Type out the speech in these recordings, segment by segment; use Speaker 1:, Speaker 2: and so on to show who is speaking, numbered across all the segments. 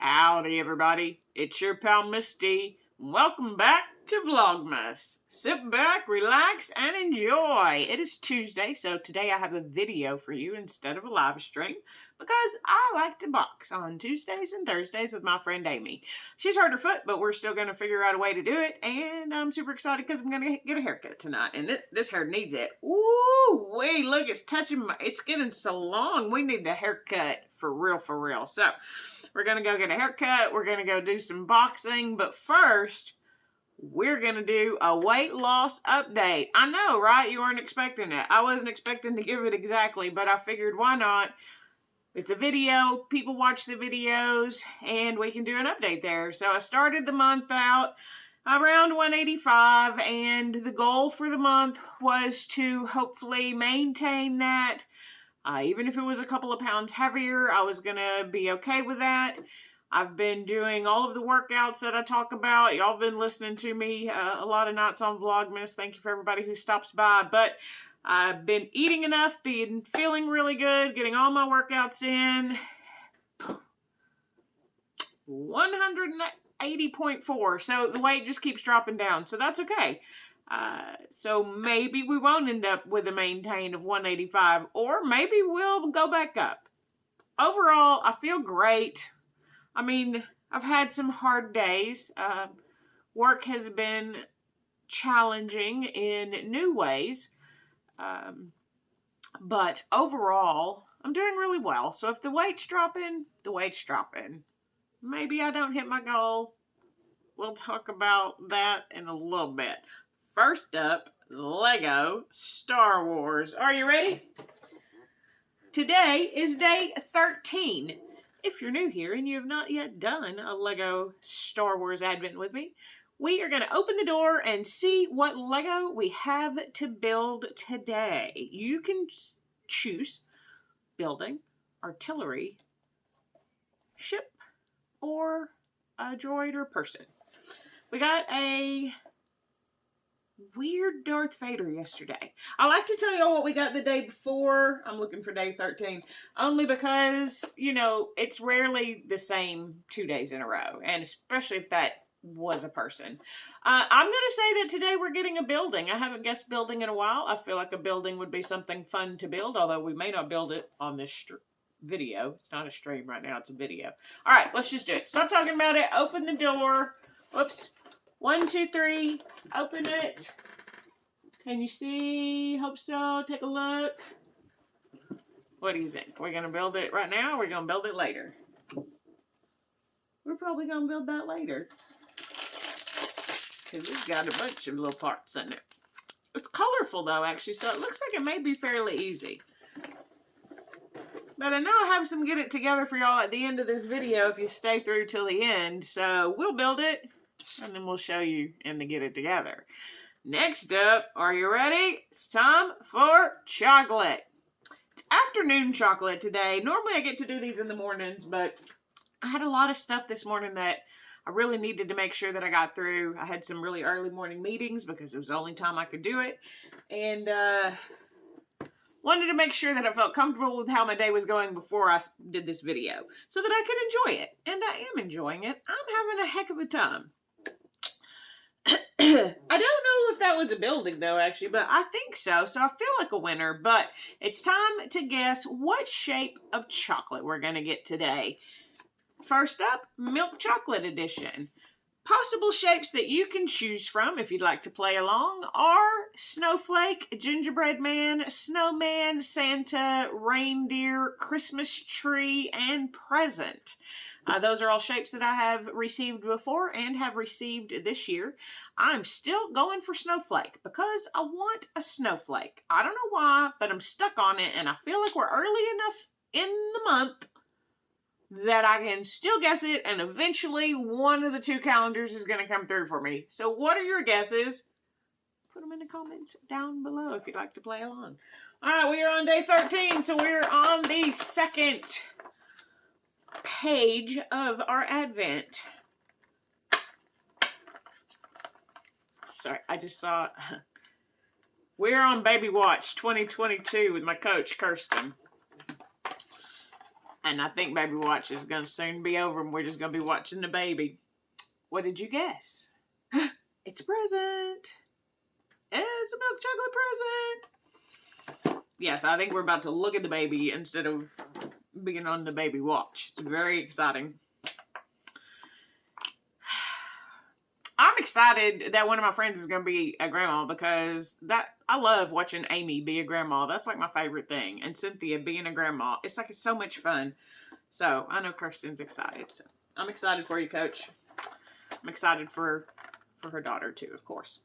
Speaker 1: Howdy everybody, it's your pal Misty. Welcome back to VLogMas. Sit back, relax, and enjoy. It is Tuesday, so today I have a video for you instead of a live stream because I like to box on Tuesdays and Thursdays with my friend Amy. She's hurt her foot, but we're still going to figure out a way to do it, and I'm super excited because I'm going to get a haircut tonight, and this hair needs it. Ooh, wait, look, it's getting so long. We need a haircut for real. So, we're going to go get a haircut. We're going to go do some boxing. But first, we're going to do a weight loss update. I know, right? You weren't expecting it. I wasn't expecting to give it exactly, but I figured why not? It's a video. People watch the videos, and we can do an update there. So I started the month out around 185, and the goal for the month was to hopefully maintain that. Even if it was a couple of pounds heavier, I was going to be okay with that. I've been doing all of the workouts that I talk about. Y'all been listening to me a lot of nights on VLogMas. Thank you for everybody who stops by. But I've been eating enough, feeling really good, getting all my workouts in. 180.4. So the weight just keeps dropping down. So that's okay. So maybe we won't end up with a maintain of 185, or maybe we'll go back up. Overall, I feel great. I mean, I've had some hard days. Work has been challenging in new ways. But overall, I'm doing really well. So if the weight's dropping, the weight's dropping. Maybe I don't hit my goal. We'll talk about that in a little bit. First up, Lego Star Wars. Are you ready? Today is day 13. If you're new here and you have not yet done a Lego Star Wars Advent with me, we are going to open the door and see what Lego we have to build today. You can choose building, artillery, ship, or a droid or person. We got a weird Darth Vader yesterday. I like to tell y'all what we got the day before. I'm looking for day 13. Only because, it's rarely the same 2 days in a row. And especially if that was a person. I'm going to say that today we're getting a building. I haven't guessed building in a while. I feel like a building would be something fun to build. Although we may not build it on this video. It's not a stream right now. It's a video. All right, let's just do it. Stop talking about it. Open the door. Whoops. 1, 2, 3. Open it. Can you see? Hope so. Take a look. What do you think? We're going to build it right now, or we're going to build it later? We're probably going to build that later. Because it's got a bunch of little parts in it. It's colorful, though, actually, so it looks like it may be fairly easy. But I know I have some get it together for y'all at the end of this video if you stay through till the end. So we'll build it, and then we'll show you in the get it together. Next up, are you ready? It's time for chocolate. It's afternoon chocolate today. Normally I get to do these in the mornings, but I had a lot of stuff this morning that I really needed to make sure that I got through. I had some really early morning meetings because it was the only time I could do it. And wanted to make sure that I felt comfortable with how my day was going before I did this video so that I could enjoy it. And I am enjoying it. I'm having a heck of a time. I don't know if that was a building though, actually, but I think so. So I feel like a winner, but it's time to guess what shape of chocolate we're going to get today. First up, milk chocolate edition. Possible shapes that you can choose from if you'd like to play along are snowflake, gingerbread man, snowman, Santa, reindeer, Christmas tree, and present. Those are all shapes that I have received before and have received this year. I'm still going for snowflake because I want a snowflake. I don't know why, but I'm stuck on it, and I feel like we're early enough in the month that I can still guess it, and eventually one of the two calendars is going to come through for me. So what are your guesses? Put them in the comments down below if you'd like to play along. All right, we are on day 13, so we're on the second page of our Advent. Sorry, I just saw it. We're on Baby Watch 2022 with my coach, Kirsten. And I think baby watch is going to soon be over and we're just going to be watching the baby. What did you guess? It's a present. It's a milk chocolate present. Yes, I think we're about to look at the baby instead of being on the baby watch. It's very exciting. I'm excited that one of my friends is going to be a grandma because I love watching Amy be a grandma. That's like my favorite thing. And Cynthia being a grandma. It's like it's so much fun. So I know Kirsten's excited. So I'm excited for you, Coach. I'm excited for her daughter too, of course.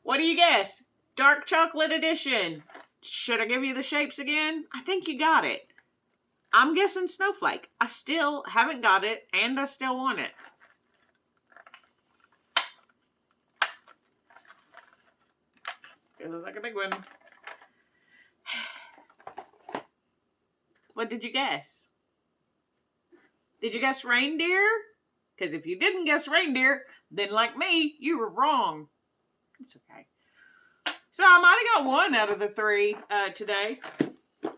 Speaker 1: What do you guess? Dark chocolate edition. Should I give you the shapes again? I think you got it. I'm guessing snowflake. I still haven't got it and I still want it. It looks like a big one. What did you guess? Did you guess reindeer? Because if you didn't guess reindeer, then like me, you were wrong. It's okay. So I might have got one out of the three today. But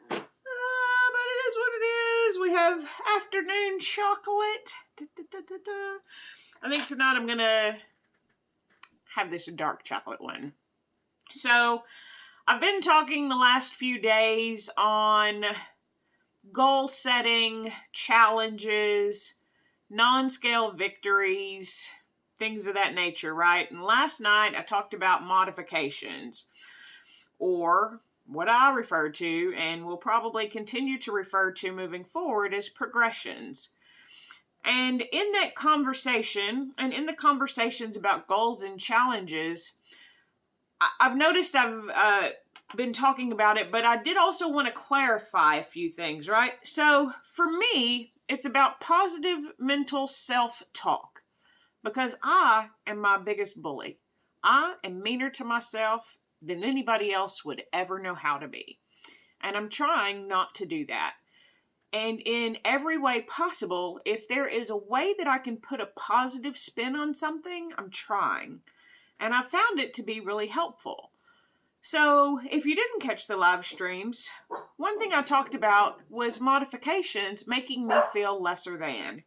Speaker 1: it is what it is. We have afternoon chocolate. I think tonight I'm going to have this dark chocolate one. So I've been talking the last few days on goal setting, challenges, non-scale victories, things of that nature, right? And last night I talked about modifications, or what I refer to and will probably continue to refer to moving forward as progressions. And in that conversation, and in the conversations about goals and challenges, I've noticed I've been talking about it, but I did also want to clarify a few things, right? So for me, it's about positive mental self-talk, because I am my biggest bully. I am meaner to myself than anybody else would ever know how to be. And I'm trying not to do that. And in every way possible, if there is a way that I can put a positive spin on something, I'm trying. And I found it to be really helpful. So if you didn't catch the live streams, one thing I talked about was modifications making me feel lesser than.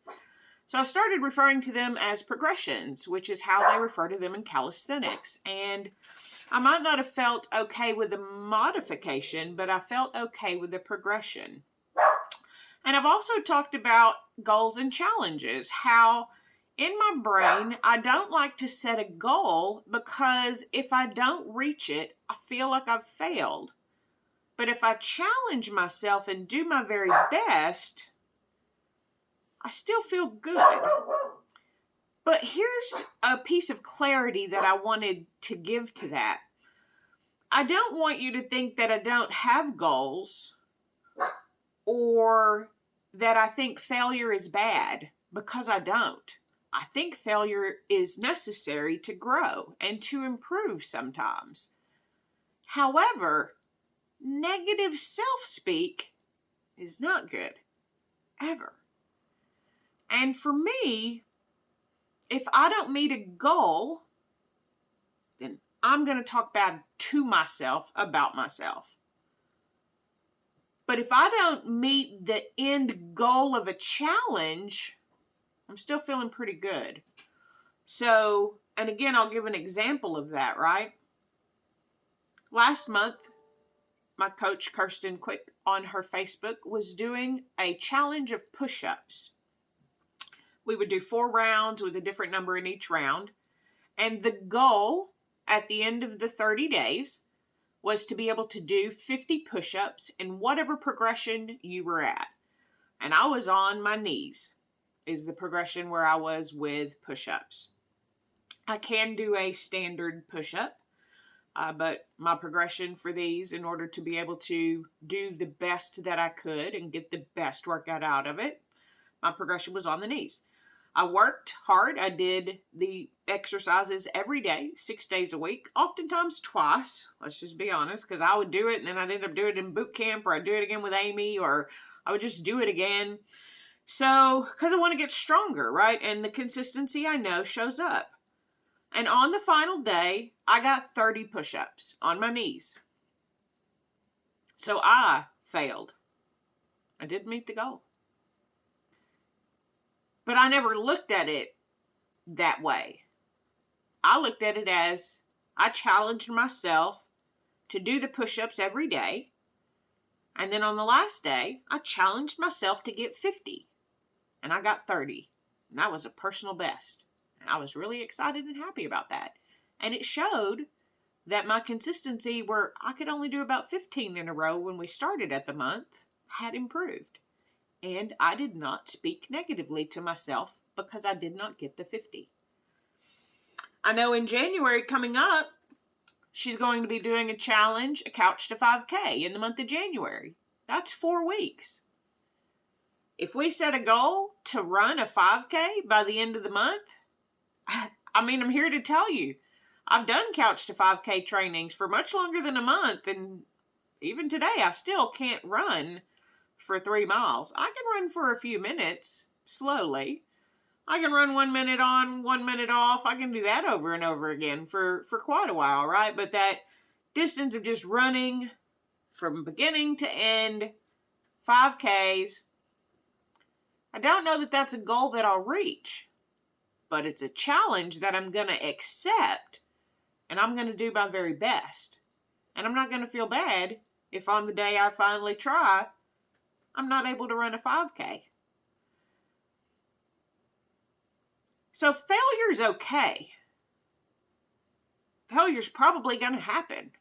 Speaker 1: So I started referring to them as progressions, which is how they refer to them in calisthenics. And I might not have felt okay with the modification, but I felt okay with the progression. And I've also talked about goals and challenges, how in my brain, I don't like to set a goal because if I don't reach it, I feel like I've failed. But if I challenge myself and do my very best, I still feel good. But here's a piece of clarity that I wanted to give to that. I don't want you to think that I don't have goals or that I think failure is bad, because I don't. I think failure is necessary to grow and to improve sometimes. However, negative self-speak is not good, ever. And for me, if I don't meet a goal, then I'm going to talk bad to myself about myself. But if I don't meet the end goal of a challenge, I'm still feeling pretty good. So, and again, I'll give an example of that, right? Last month, my coach, Kirsten Quick, on her Facebook was doing a challenge of push-ups. We would do 4 rounds with a different number in each round. And the goal at the end of the 30 days was to be able to do 50 push-ups in whatever progression you were at. And I was on my knees, is the progression where I was with push-ups. I can do a standard push-up, but my progression for these, in order to be able to do the best that I could and get the best workout out of it, my progression was on the knees. I worked hard. I did the exercises every day, 6 days a week, oftentimes twice. Let's just be honest, because I would do it and then I'd end up doing it in boot camp, or I'd do it again with Amy, or I would just do it again. So, because I want to get stronger, right? And the consistency, I know, shows up. And on the final day, I got 30 push-ups on my knees. So I failed. I did meet the goal. But I never looked at it that way. I looked at it as I challenged myself to do the push-ups every day. And then on the last day, I challenged myself to get 50. And I got 30. And that was a personal best. And I was really excited and happy about that. And it showed that my consistency, where I could only do about 15 in a row when we started at the month, had improved. And I did not speak negatively to myself because I did not get the 50. I know in January coming up, she's going to be doing a challenge, a couch to 5K in the month of January. That's 4 weeks. If we set a goal to run a 5K by the end of the month, I'm here to tell you, I've done couch to 5K trainings for much longer than a month, and even today I still can't run for 3 miles. I can run for a few minutes, slowly. I can run 1 minute on, 1 minute off. I can do that over and over again for quite a while, right? But that distance of just running from beginning to end, 5Ks, I don't know that that's a goal that I'll reach, but it's a challenge that I'm going to accept, and I'm going to do my very best. And I'm not going to feel bad if on the day I finally try, I'm not able to run a 5K. So failure's okay. Failure's probably going to happen.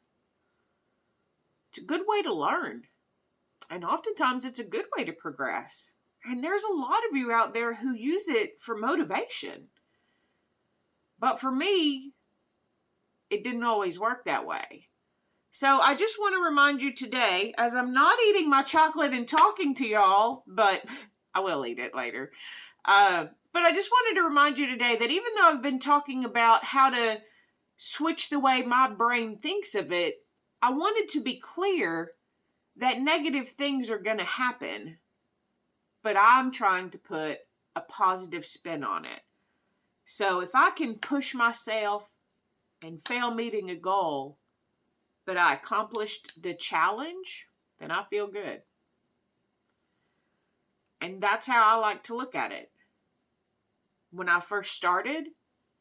Speaker 1: It's a good way to learn. And oftentimes it's a good way to progress. And there's a lot of you out there who use it for motivation. But for me, it didn't always work that way. So I just want to remind you today, as I'm not eating my chocolate and talking to y'all, but I will eat it later. But I just wanted to remind you today that even though I've been talking about how to switch the way my brain thinks of it, I wanted to be clear that negative things are going to happen, but I'm trying to put a positive spin on it. So if I can push myself and fail meeting a goal, but I accomplished the challenge, then I feel good. And that's how I like to look at it. When I first started,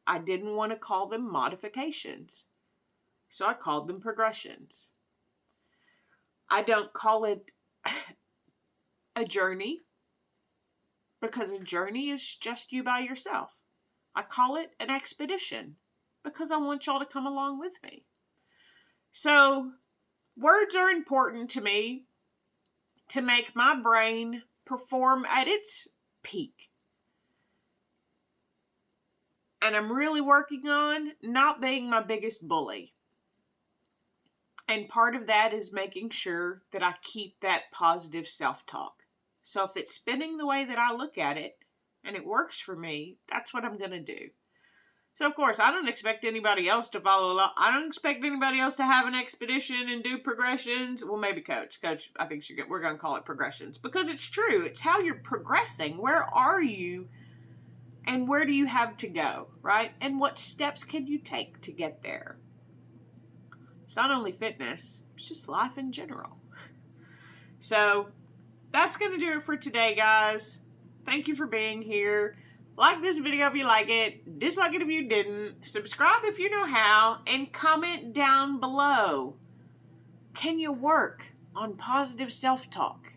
Speaker 1: I didn't want to call them modifications, so I called them progressions. I don't call it a journey, because a journey is just you by yourself. I call it an expedition because I want y'all to come along with me. So words are important to me to make my brain perform at its peak. And I'm really working on not being my biggest bully. And part of that is making sure that I keep that positive self-talk. So if it's spinning the way that I look at it and it works for me, that's what I'm going to do. So of course, I don't expect anybody else to follow along. I don't expect anybody else to have an expedition and do progressions. Well, maybe Coach, I think we're going to call it progressions because it's true. It's how you're progressing. Where are you and where do you have to go, right? And what steps can you take to get there? It's not only fitness, it's just life in general. So that's going to do it for today, guys. Thank you for being here. Like this video if you like it, dislike it if you didn't, subscribe if you know how, and comment down below. Can you work on positive self-talk?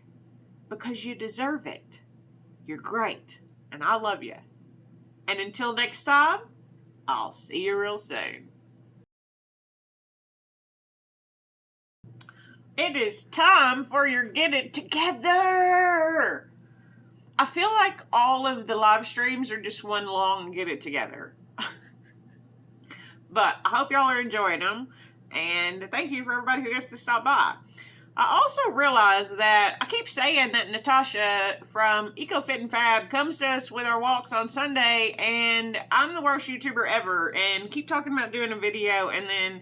Speaker 1: Because you deserve it. You're great, and I love you. And until next time, I'll see you real soon. It is time for your Get It Together. I feel like all of the live streams are just one long Get It Together. But I hope y'all are enjoying them. And thank you for everybody who gets to stop by. I also realized that I keep saying that Natasha from EcoFit and Fab comes to us with our walks on Sunday, and I'm the worst YouTuber ever, and keep talking about doing a video, and then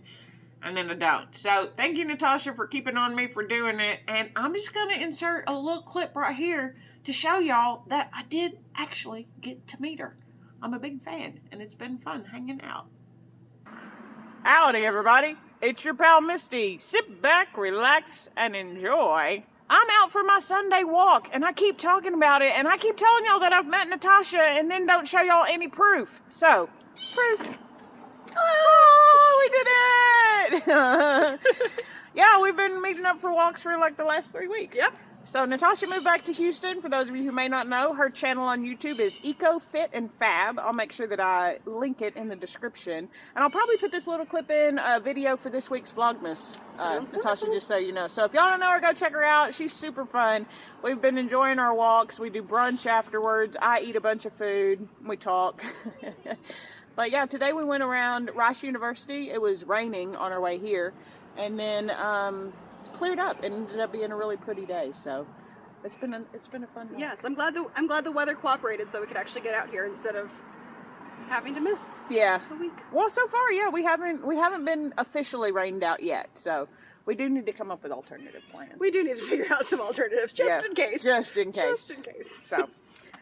Speaker 1: I don't. So thank you, Natasha, for keeping on me for doing it. And I'm just going to insert a little clip right here to show y'all that I did actually get to meet her. I'm a big fan, and it's been fun hanging out. Howdy, everybody. It's your pal Misty. Sit back, relax, and enjoy. I'm out for my Sunday walk, and I keep talking about it, and I keep telling y'all that I've met Natasha, and then don't show y'all any proof. So, proof. Oh, we did it! Yeah, we've been meeting up for walks for like the last 3 weeks.
Speaker 2: Yep.
Speaker 1: So Natasha moved back to Houston. For those of you who may not know, her channel on YouTube is Eco Fit and Fab. I'll make sure that I link it in the description. And I'll probably put this little clip in a video for this week's Vlogmas. Natasha, just so you know. So if y'all don't know her, go check her out. She's super fun. We've been enjoying our walks. We do brunch afterwards. I eat a bunch of food. We talk. But yeah, today we went around Rice University. It was raining on our way here. And then cleared up and ended up being a really pretty day. So it's been a fun day.
Speaker 2: Yes, I'm glad the weather cooperated so we could actually get out here instead of having to miss a week.
Speaker 1: Well, so far, yeah, we haven't been officially rained out yet. So we do need to come up with alternative plans.
Speaker 2: We do need to figure out some alternatives just in case.
Speaker 1: Just in case.
Speaker 2: Just in case.
Speaker 1: So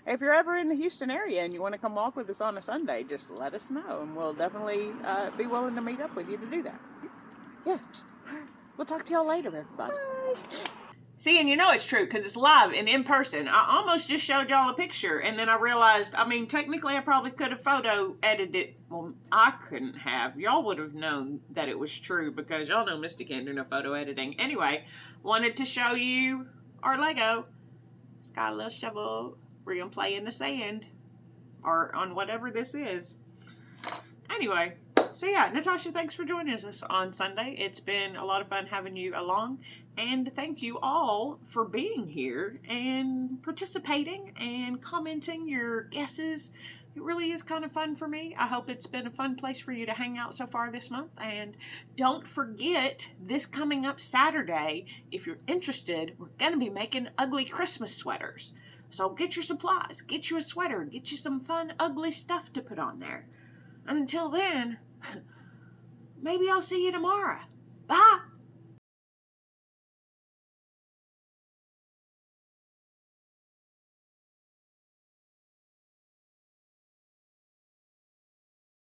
Speaker 1: if you're ever in the Houston area and you want to come walk with us on a Sunday, just let us know, and we'll definitely be willing to meet up with you to do that. Yeah. We'll talk to y'all later, everybody. Bye. See, and you know it's true because it's live and in person. I almost just showed y'all a picture, and then I realized, I mean, technically I probably could have photo edited it. Well, I couldn't have. Y'all would have known that it was true because y'all know Misty can't do no photo editing. Anyway, wanted to show you our Lego. It's got a little shovel. We're going to play in the sand or on whatever this is. Anyway. So yeah, Natasha, thanks for joining us on Sunday. It's been a lot of fun having you along, and thank you all for being here and participating and commenting your guesses. It really is kind of fun for me. I hope it's been a fun place for you to hang out so far this month. And don't forget, this coming up Saturday, if you're interested, we're going to be making ugly Christmas sweaters. So get your supplies, get you a sweater, get you some fun, ugly stuff to put on there. And until then, maybe I'll see you tomorrow. Bye.